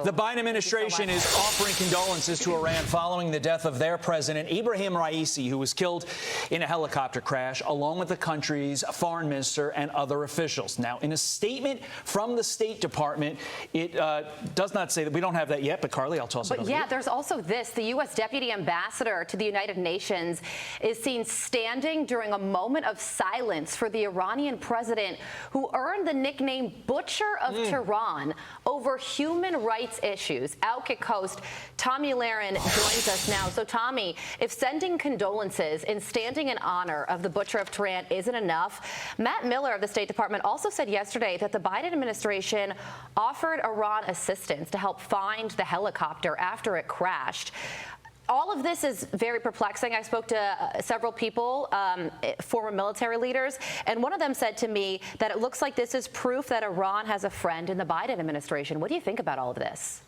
The Biden administration is offering condolences to Iran following the death of their president, Ibrahim Raisi, who was killed in a helicopter crash, along with the country's foreign minister and other officials. Now, in a statement from the State Department, it does not say that. We don't have that yet, but Carly, I'll toss it over to you. There's also this. The U.S. Deputy Ambassador to the United Nations is seen standing during a moment of silence for the Iranian president who earned the nickname Butcher of Tehran over human rights issues. OutKick host Tomi Lahren joins us now. So, Tommy, if sending condolences and standing in honor of the Butcher of Tehran isn't enough, Matt Miller of the State Department also said yesterday that the Biden administration offered Iran assistance to help find the helicopter after it crashed. All of this is very perplexing. I spoke to several people, former military leaders, and one of them said to me that it looks like this is proof that Iran has a friend in the Biden administration. What do you think about all of this?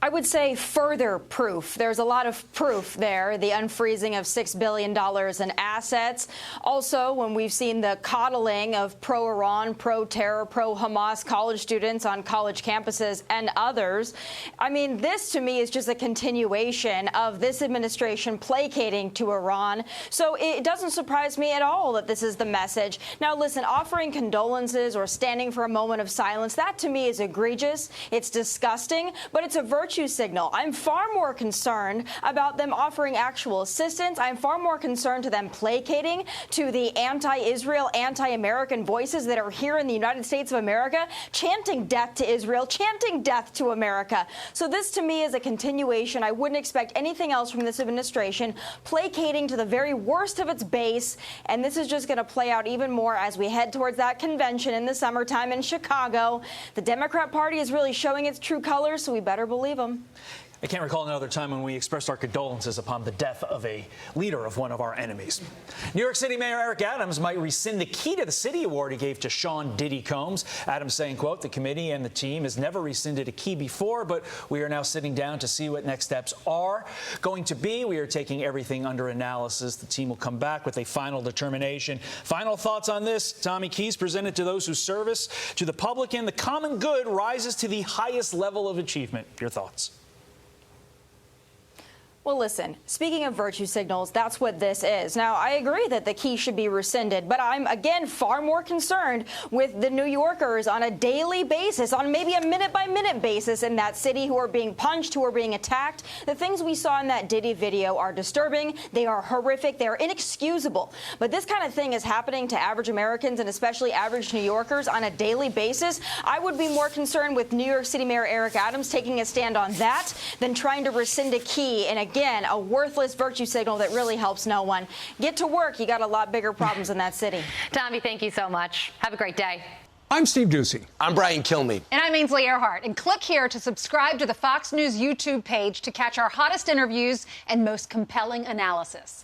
I would say further proof. There's a lot of proof there, the unfreezing of $6 billion in assets. Also, when we've seen the coddling of pro-Iran, pro-terror, pro-Hamas college students on college campuses and others. I mean, this to me is just a continuation of this administration placating to Iran. So it doesn't surprise me at all that this is the message. Now, listen, offering condolences or standing for a moment of silence, that to me is egregious. It's disgusting, but it's a virtue signal. I'm far more concerned about them offering actual assistance. I'm far more concerned to them placating to the anti-Israel, anti-American voices that are here in the United States of America, chanting death to Israel, chanting death to America. So this to me is a continuation. I wouldn't expect anything else from this administration, placating to the very worst of its base. And this is just going to play out even more as we head towards that convention in the summertime in Chicago. The Democrat Party is really showing its true colors, so we better believe them. I can't recall another time when we expressed our condolences upon the death of a leader of one of our enemies. New York City Mayor Adams might rescind the Key to the City award he gave to Sean Diddy Combs. Adams saying, quote, "The committee and the team has never rescinded a key before, but we are now sitting down to see what next steps are going to be. We are taking everything under analysis. The team will come back with a final determination." Final thoughts on this? Tommy, keys presented to those whose service to the public and the common good rises to the highest level of achievement. Your thoughts? Well, listen, speaking of virtue signals, that's what this is. Now, I agree that the key should be rescinded, but I'm, again, far more concerned with the New Yorkers on a daily basis, on maybe a minute-by-minute basis in that city who are being punched, who are being attacked. The things we saw in that Diddy video are disturbing. They are horrific. They are inexcusable. But this kind of thing is happening to average Americans and especially average New Yorkers on a daily basis. I would be more concerned with New York City Mayor Eric Adams taking a stand on that than trying to rescind a key. And again, a worthless virtue signal that really helps no one. Get to work. You got a lot bigger problems in that city. Tommy, thank you so much. Have a great day. I'm Steve Doocy. I'm Brian Kilmeade. And I'm Ainsley Earhart. And click here to subscribe to the Fox News YouTube page to catch our hottest interviews and most compelling analysis.